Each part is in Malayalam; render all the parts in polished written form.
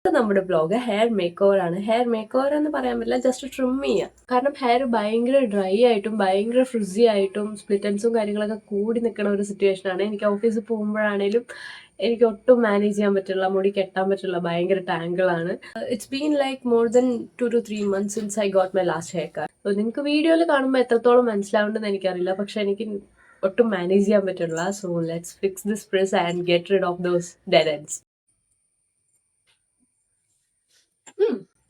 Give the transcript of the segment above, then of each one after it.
നമ്മുടെ ബ്ലോഗ് ഹെയർ മേക്ക് ഓവർ ആണ്. ഹെയർ മേക്ക് ഓവർ എന്ന് പറയാൻ പറ്റില്ല, ജസ്റ്റ് ട്രിം ചെയ്യുക. കാരണം ഹെയർ ഭയങ്കര ഡ്രൈ ആയിട്ടും ഭയങ്കര ഫ്രിസി ആയിട്ടും സ്പ്ലിറ്റൻസും കാര്യങ്ങളൊക്കെ കൂടി നിൽക്കുന്ന ഒരു സിറ്റുവേഷൻ ആണ്. എനിക്ക് ഓഫീസിൽ പോകുമ്പോഴാണേലും എനിക്ക് ഒട്ടും മാനേജ് ചെയ്യാൻ പറ്റില്ല, മുടി കെട്ടാൻ പറ്റില്ല, ഭയങ്കര ടാങ്കിളാണ്. It's been like more than 2 to 3 months since I got my last hair cut. So നിങ്ങൾക്ക് വീഡിയോയിൽ കാണുമ്പോൾ എത്രത്തോളം മനസ്സിലാവുണ്ടെന്ന് എനിക്കറിയില്ല, പക്ഷെ എനിക്ക് ഒട്ടും മാനേജ് ചെയ്യാൻ പറ്റില്ല. So let's fix this frizz and get rid of those dead ends.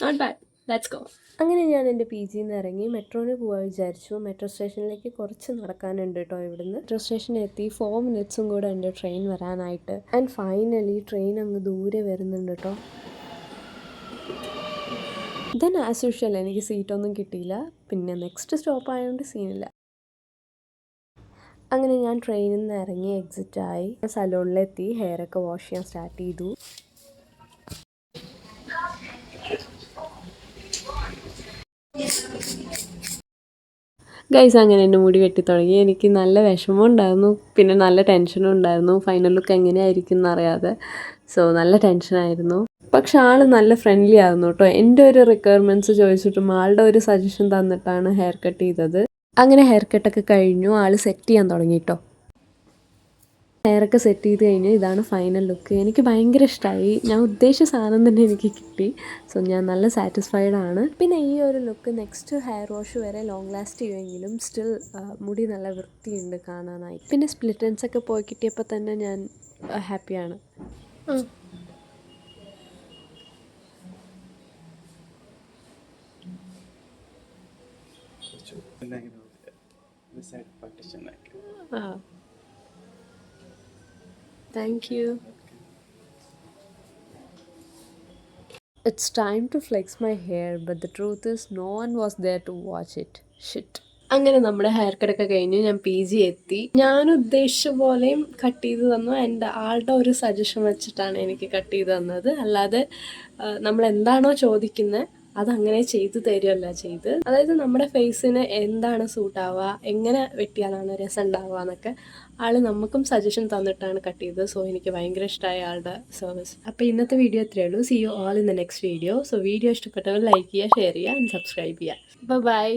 Not bad. Let's go. അങ്ങനെ ഞാൻ എൻ്റെ പി ജിയിൽ നിന്ന് ഇറങ്ങി മെട്രോന് പോകാൻ വിചാരിച്ചു. മെട്രോ സ്റ്റേഷനിലേക്ക് കുറച്ച് നടക്കാനുണ്ട് കേട്ടോ. ഇവിടുന്ന് മെട്രോ സ്റ്റേഷനിൽ എത്തി. 4 minutes കൂടെ ഉണ്ട് ട്രെയിൻ വരാനായിട്ട്. ആൻഡ് ഫൈനലി ട്രെയിൻ അങ്ങ് ദൂരെ വരുന്നുണ്ട് കേട്ടോ. ദെൻ ആസ് യൂഷ്വൽ എനിക്ക് സീറ്റൊന്നും കിട്ടിയില്ല. പിന്നെ നെക്സ്റ്റ് സ്റ്റോപ്പ് ആയതുകൊണ്ട് സീനില്ല. അങ്ങനെ ഞാൻ ട്രെയിനിൽ നിന്ന് ഇറങ്ങി എക്സിറ്റായി. സലൂണിലെത്തി. ഹെയറൊക്കെ വാഷ് ചെയ്യാൻ സ്റ്റാർട്ട് ചെയ്തു. ഗൈസ്, അങ്ങനെ എൻ്റെ മുടി വെട്ടി തുടങ്ങി. എനിക്ക് നല്ല വിഷമം ഉണ്ടായിരുന്നു, പിന്നെ നല്ല ടെൻഷനും ഉണ്ടായിരുന്നു. ഫൈനൽ ലുക്ക് എങ്ങനെയായിരിക്കും എന്നറിയാതെ. സോ നല്ല ടെൻഷനായിരുന്നു. പക്ഷെ ആൾ നല്ല ഫ്രണ്ട്ലി ആയിരുന്നു കേട്ടോ. എൻ്റെ ഒരു റിക്വയർമെൻറ്റ്സ് ചോദിച്ചിട്ടും ആളുടെ ഒരു സജഷൻ തന്നിട്ടാണ് ഹെയർ കട്ട് ചെയ്തത്. അങ്ങനെ ഹെയർ കട്ടൊക്കെ കഴിഞ്ഞു. ആൾ സെറ്റ് ചെയ്യാൻ തുടങ്ങി കേട്ടോ. ഹെയറൊക്കെ സെറ്റ് ചെയ്ത് കഴിഞ്ഞ് ഇതാണ് ഫൈനൽ ലുക്ക്. എനിക്ക് ഭയങ്കര ഇഷ്ടമായി. ഞാൻ ഉദ്ദേശിച്ച സാധനം തന്നെ എനിക്ക് കിട്ടി. സോ ഞാൻ നല്ല സാറ്റിസ്ഫൈഡ് ആണ്. പിന്നെ ഈ ഒരു ലുക്ക് നെക്സ്റ്റ് ഹെയർ വാഷ് വരെ ലോങ് ലാസ്റ്റ് ചെയ്യുമെങ്കിലും സ്റ്റിൽ മുടി നല്ല വൃത്തിയുണ്ട് കാണാനായി. പിന്നെ സ്പ്ലിറ്റൻസ് ഒക്കെ പോയി കിട്ടിയപ്പോൾ തന്നെ ഞാൻ ഹാപ്പിയാണ്. Thank you. It's time to flex my hair, but the truth is no one was there to watch it. Shit. അങ്ങനെ നമ്മുടെ ഹെയർ കട്ടൊക്കെ കഴിഞ്ഞ് ഞാൻ പി ജി എത്തി. ഞാൻ ഉദ്ദേശിച്ച പോലെയും കട്ട് ചെയ്ത് തന്നു. എൻ്റെ ആളുടെ ഒരു സജഷൻ വെച്ചിട്ടാണ് എനിക്ക് കട്ട് ചെയ്ത് തന്നത്. അല്ലാതെ നമ്മൾ എന്താണോ ചോദിക്കുന്നത് അതങ്ങനെ ചെയ്തു തരുമല്ല ചെയ്ത്. അതായത് നമ്മുടെ ഫേസിന് എന്താണ് സൂട്ടാവുക, എങ്ങനെ വെട്ടിയാലാണ് രസം ഉണ്ടാവുക എന്നൊക്കെ ആൾ നമുക്കും സജഷൻ തന്നിട്ടാണ് കട്ട് ചെയ്തത്. സോ എനിക്ക് ഭയങ്കര ഇഷ്ടമായ ആളുടെ സർവീസ്. അപ്പോൾ ഇന്നത്തെ വീഡിയോ ഇത്രയേ ഉള്ളൂ. See you all in the next video. So video ഇഷ്ടപ്പെട്ടവർ ലൈക്ക് ചെയ്യുക, ഷെയർ ചെയ്യുക ആൻഡ് സബ്സ്ക്രൈബ് ചെയ്യുക. ബൈ.